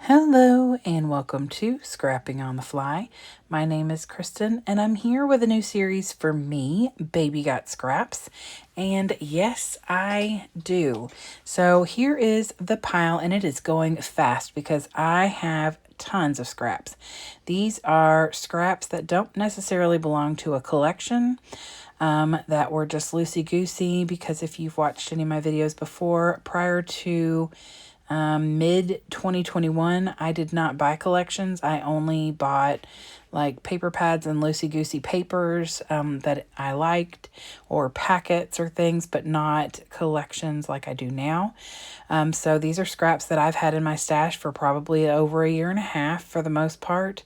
Hello and welcome to Scrapping on the Fly. My name is Kristin and I'm here with a new series for me, Baby Got Scraps. And yes, I do. So here is the pile and it is going fast because I have tons of scraps. These are scraps that don't necessarily belong to a collection. That were just loosey-goosey because if you've watched any of my videos before, prior to mid 2021, I did not buy collections. I only bought like paper pads and loosey-goosey papers that I liked, or packets or things, but not collections like I do now. So these are scraps that I've had in my stash for probably over a year and a half for the most part.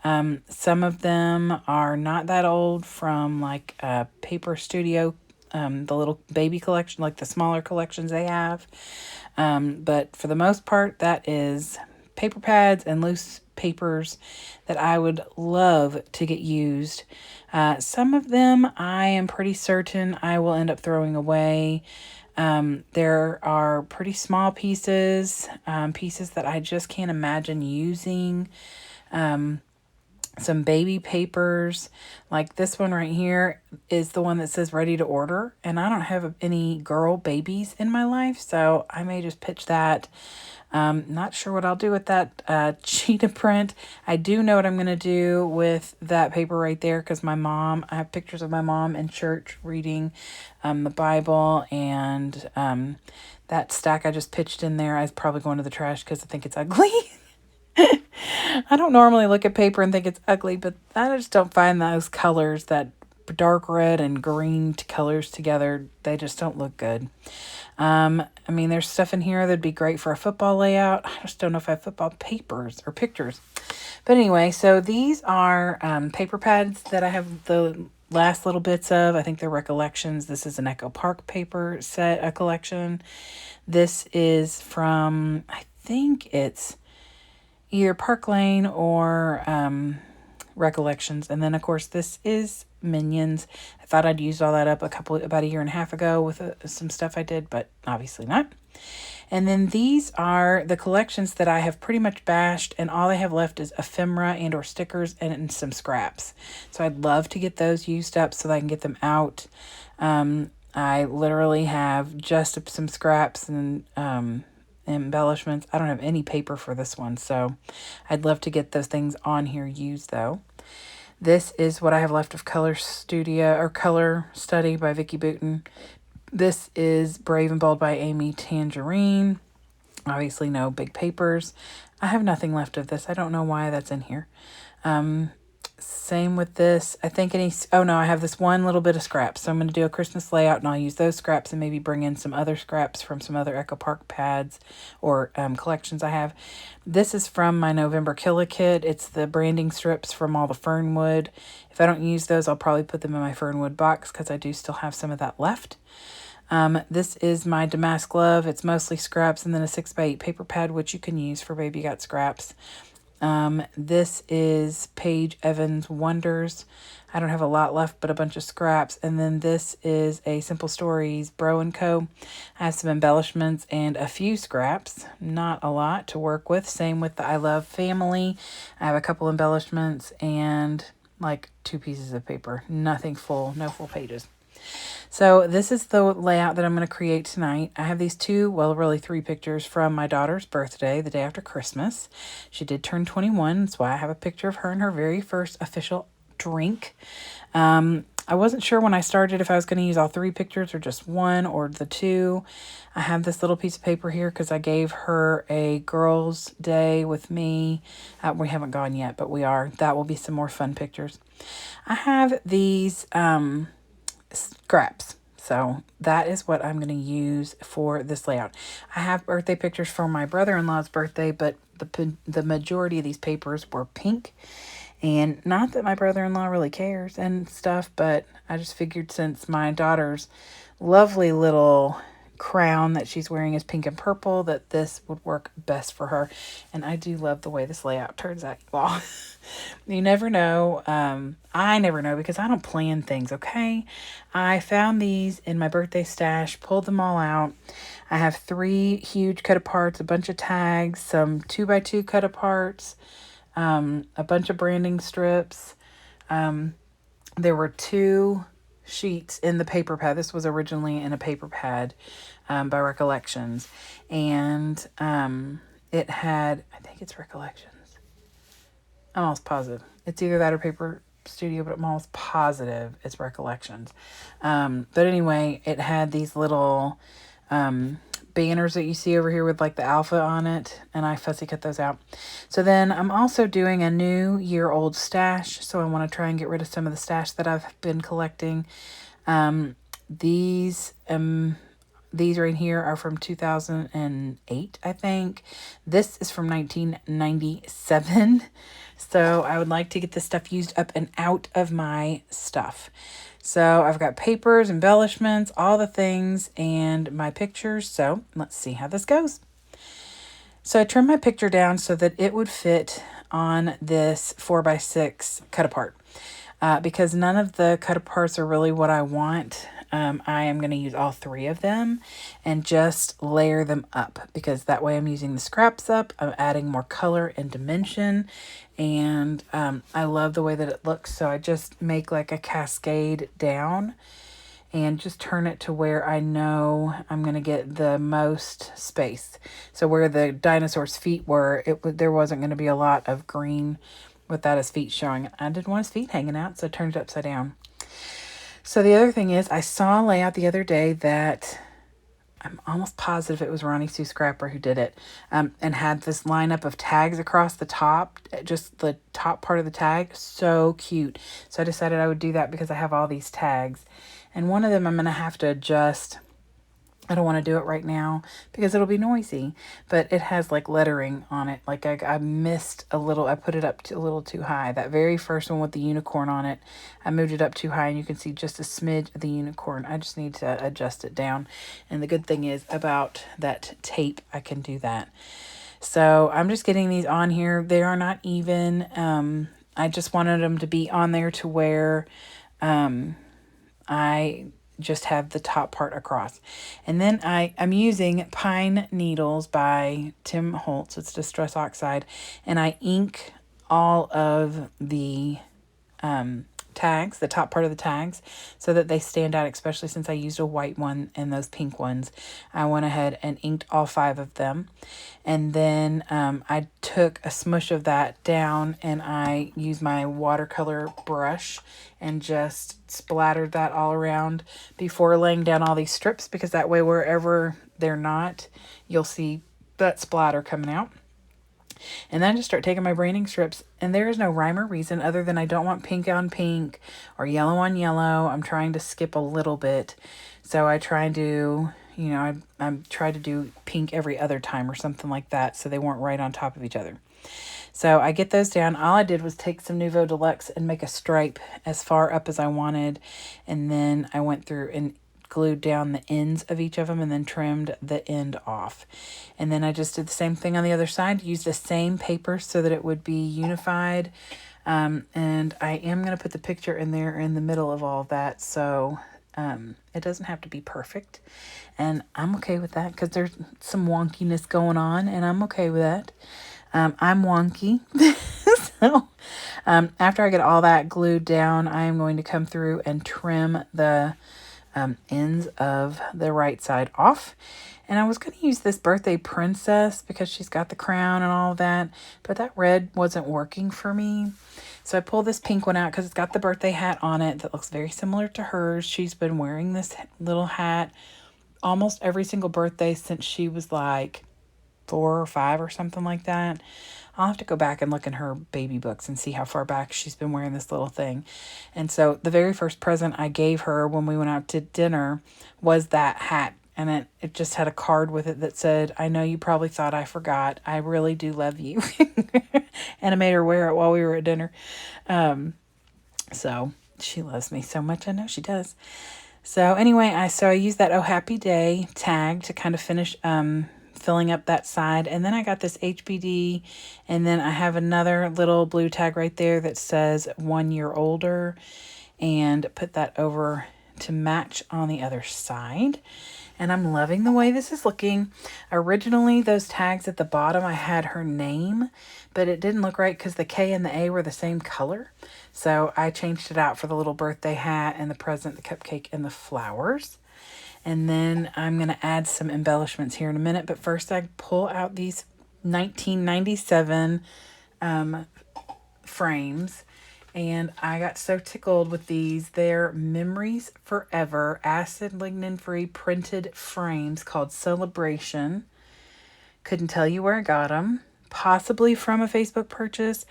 Some of them are not that old, from like Paper Studio, the little baby collection, like the smaller collections they have. But for the most part, that is paper pads and loose papers that I would love to get used. Some of them I am pretty certain I will end up throwing away. There are pretty small pieces, pieces that I just can't imagine using. Some baby papers, like this one right here is the one that says ready to order, and I don't have any girl babies in my life, so I may just pitch that. Not sure what I'll do with that cheetah print. I do know what I'm going to do with that paper right there, because I have pictures of my mom in church reading the Bible, and that stack I just pitched in there is probably going to the trash because I think it's ugly. I don't normally look at paper and think it's ugly, but I just don't find those colors, that dark red and green colors together, they just don't look good. I mean, there's stuff in here that'd be great for a football layout. I just don't know if I have football papers or pictures. But anyway, so these are paper pads that I have the last little bits of. I think they're recollections. This is an Echo Park paper set, a collection. This is from, I think it's either Park Lane or Recollections. And then, of course, this is Minions. I thought I'd used all that up about a year and a half ago with some stuff I did, but obviously not. And then these are the collections that I have pretty much bashed, and all I have left is ephemera and or stickers and some scraps. So I'd love to get those used up so that I can get them out. I literally have just some scraps and embellishments. I don't have any paper for this one, so I'd love to get those things on here used though. This is what I have left of Color Study by Vicki Boutin. This is Brave and Bold by Amy Tangerine. Obviously no big papers. I have nothing left of this. I don't know why that's in here. Same with this. I think I have this one little bit of scraps. So I'm going to do a Christmas layout, and I'll use those scraps and maybe bring in some other scraps from some other Echo Park pads or collections I have. This is from my November Killa kit. It's the branding strips from all the Fernwood. If I don't use those, I'll probably put them in my Fernwood box because I do still have some of that left. This is my Damask Glove. It's mostly scraps, and then a 6x8 paper pad, which you can use for Baby Got Scraps. This is Paige Evans Wonders. I don't have a lot left, but a bunch of scraps. And then this is a Simple Stories Bro & Co. I have some embellishments and a few scraps. Not a lot to work with. Same with the I Love Family. I have a couple embellishments and like 2 pieces of paper. Nothing full, no full pages. So this is the layout that I'm going to create tonight. I have these 3 pictures from my daughter's birthday, the day after Christmas. She did turn 21, that's why I have a picture of her in her very first official drink. I wasn't sure when I started if I was going to use all 3 pictures or just one or the 2. I have this little piece of paper here because I gave her a girls' day with me. We haven't gone yet, but we are. That will be some more fun pictures. I have these scraps. So that is what I'm going to use for this layout. I have birthday pictures for my brother-in-law's birthday, but the majority of these papers were pink. And not that my brother-in-law really cares and stuff, but I just figured since my daughter's lovely little crown that she's wearing is pink and purple, that this would work best for her. And I do love the way this layout turns out, you all. You never know. I never know because I don't plan things, okay? I found these in my birthday stash, pulled them all out. I have 3 huge cut-aparts, a bunch of tags, some 2x2 cut-aparts, a bunch of branding strips. There were 2 sheets in the paper pad. This was originally in a paper pad by Recollections. And it had, I think it's Recollections. I'm almost positive. It's either that or Paper Studio, but I'm almost positive it's Recollections. But anyway, it had these little banners that you see over here with like the alpha on it, and I fussy cut those out. So then I'm also doing a new year-old stash, so I want to try and get rid of some of the stash that I've been collecting. These right here are from 2008, I think. This is from 1997. So I would like to get this stuff used up and out of my stuff. So I've got papers, embellishments, all the things, and my pictures. So let's see how this goes. So I trimmed my picture down so that it would fit on this 4x6 cut apart. Because none of the cut aparts are really what I want. I am going to use all 3 of them and just layer them up, because that way I'm using the scraps up. I'm adding more color and dimension, and I love the way that it looks. So I just make like a cascade down and just turn it to where I know I'm going to get the most space. So where the dinosaur's feet were, there wasn't going to be a lot of green without his feet showing. I didn't want his feet hanging out, so I turned it upside down. So the other thing is, I saw a layout the other day that I'm almost positive it was Ronnie Sue Scrapper who did it, and had this lineup of tags across the top, just the top part of the tag. So cute. So I decided I would do that because I have all these tags. And one of them I'm going to have to adjust. I don't want to do it right now because it'll be noisy, but it has like lettering on it. Like I missed a little, I put it up a little too high. That very first one with the unicorn on it, I moved it up too high, and you can see just a smidge of the unicorn. I just need to adjust it down. And the good thing is about that tape, I can do that. So I'm just getting these on here. They are not even. I just wanted them to be on there to where I just have the top part across. And then I'm using Pine Needles by Tim Holtz. It's Distress Oxide. And I ink all of the tags, the top part of the tags, so that they stand out, especially since I used a white one and those pink ones. I went ahead and inked all 5 of them. And then I took a smush of that down, and I used my watercolor brush and just splattered that all around before laying down all these strips, because that way wherever they're not, you'll see that splatter coming out. And then I just start taking my branding strips, and there is no rhyme or reason other than I don't want pink on pink or yellow on yellow. I'm trying to skip a little bit. So I try to, I try to do pink every other time or something like that, so they weren't right on top of each other. So I get those down. All I did was take some Nouveau Deluxe and make a stripe as far up as I wanted. And then I went through and glued down the ends of each of them and then trimmed the end off. And then I just did the same thing on the other side, used the same paper so that it would be unified. And I am going to put the picture in there in the middle of all of that, so it doesn't have to be perfect. And I'm okay with that because there's some wonkiness going on, and I'm okay with that. I'm wonky. So after I get all that glued down, I am going to come through and trim the ends of the right side off. And I was going to use this Birthday Princess because she's got the crown and all of that, but that red wasn't working for me. So I pulled this pink one out because it's got the birthday hat on it that looks very similar to hers. She's been wearing this little hat almost every single birthday since she was like 4 or 5 or something like that. I'll have to go back and look in her baby books and see how far back she's been wearing this little thing. And so the very first present I gave her when we went out to dinner was that hat. And it just had a card with it that said, "I know you probably thought I forgot. I really do love you." And I made her wear it while we were at dinner. So she loves me so much. I know she does. So anyway, I used that Oh Happy Day tag to kind of finish filling up that side. And then I got this HBD, and then I have another little blue tag right there that says 1 year older, and put that over to match on the other side. And I'm loving the way this is looking. Originally, those tags at the bottom, I had her name, but it didn't look right because the K and the A were the same color. So I changed it out for the little birthday hat and the present, the cupcake, and the flowers. And then I'm going to add some embellishments here in a minute. But first, I pull out these 1997 frames. And I got so tickled with these. They're Memories Forever acid lignin free printed frames called Celebration. Couldn't tell you where I got them. Possibly from a Facebook purchase.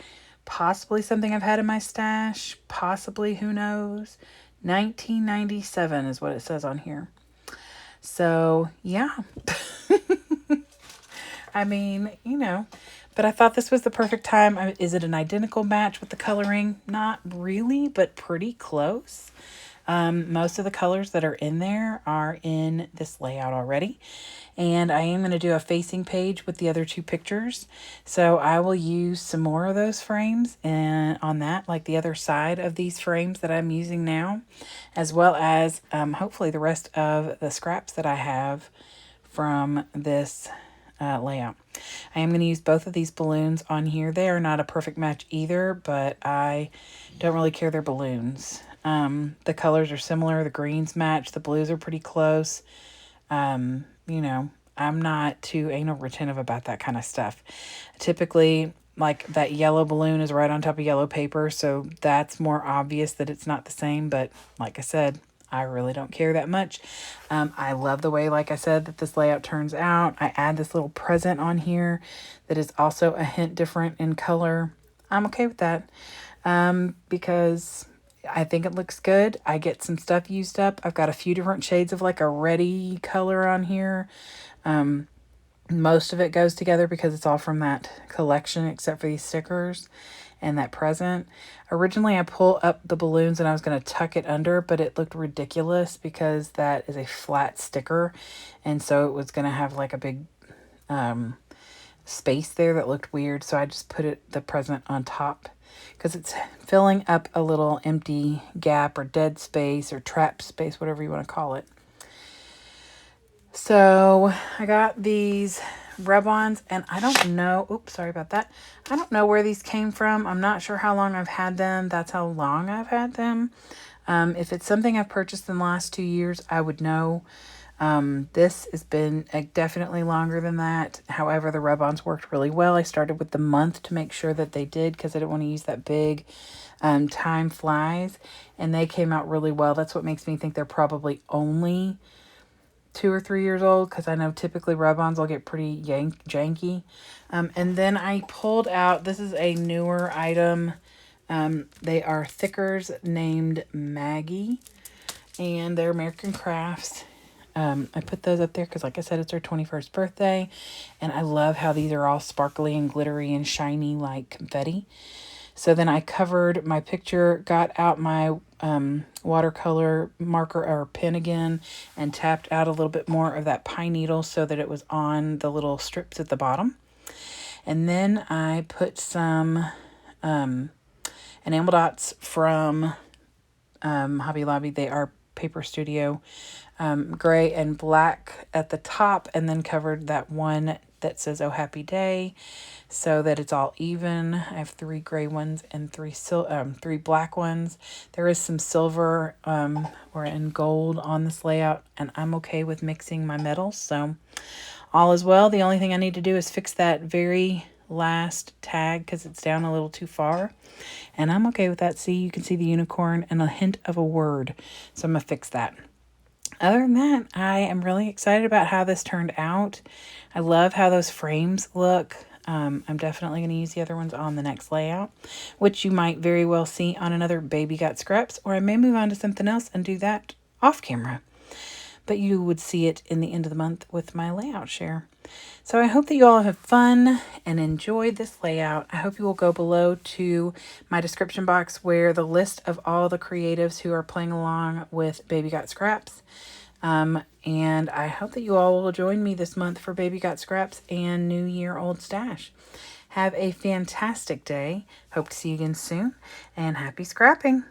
Possibly something I've had in my stash. Possibly, who knows. 1997 is what it says on here. So, yeah. I mean, you know, but I thought this was the perfect time. Is it an identical match with the coloring? Not really, but pretty close. Most of the colors that are in there are in this layout already. And I am going to do a facing page with the other two pictures. So I will use some more of those frames and on that, like the other side of these frames that I'm using now, as well as hopefully the rest of the scraps that I have from this layout. I am going to use both of these balloons on here. They are not a perfect match either, but I don't really care. They're balloons. The colors are similar. The greens match. The blues are pretty close. You know, I'm not too anal retentive about that kind of stuff. Typically, like that yellow balloon is right on top of yellow paper, so that's more obvious that it's not the same. But like I said, I really don't care that much. I love the way, like I said, that this layout turns out. I add this little present on here that is also a hint different in color. I'm okay with that because I think it looks good. I get some stuff used up. I've got a few different shades of like a reddy color on here. Most of it goes together because it's all from that collection except for these stickers and that present. Originally, I pulled up the balloons and I was going to tuck it under, but it looked ridiculous because that is a flat sticker. And so it was going to have like a big space there that looked weird. So I just put the present on top because it's filling up a little empty gap or dead space or trap space, whatever you want to call it. So I got these rub-ons and I don't know, oops, sorry about that. I don't know where these came from. I'm not sure how long I've had them. That's how long I've had them. If it's something I've purchased in the last 2 years, I would know. This has been definitely longer than that. However, the rub-ons worked really well. I started with the month to make sure that they did because I didn't want to use that big time flies. And they came out really well. That's what makes me think they're probably only 2 or 3 years old because I know typically rub-ons will get pretty janky. And then I pulled out, this is a newer item. They are thickers named Maggie and they're American Crafts. I put those up there because, like I said, it's her 21st birthday. And I love how these are all sparkly and glittery and shiny like confetti. So then I covered my picture, got out my watercolor marker or pen again, and tapped out a little bit more of that pine needle so that it was on the little strips at the bottom. And then I put some enamel dots from Hobby Lobby. They are Paper Studio gray and black at the top, and then covered that one that says Oh Happy Day so that it's all even. I have 3 gray ones and 3 black ones. There is some silver or in gold on this layout, and I'm okay with mixing my metals, so all is well. The only thing I need to do is fix that very last tag because it's down a little too far, and I'm okay with that. See, you can see the unicorn and a hint of a word, so I'm gonna fix that. Other than that, I am really excited about how this turned out. I love how those frames look. I'm definitely going to use the other ones on the next layout, which you might very well see on another Baby Got Scraps, or I may move on to something else and do that off camera. but you would see it in the end of the month with my layout share. So I hope that you all have fun and enjoy this layout. I hope you will go below to my description box where the list of all the creatives who are playing along with Baby Got Scraps. And I hope that you all will join me this month for Baby Got Scraps and New Year Old Stash. Have a fantastic day. Hope to see you again soon, and happy scrapping.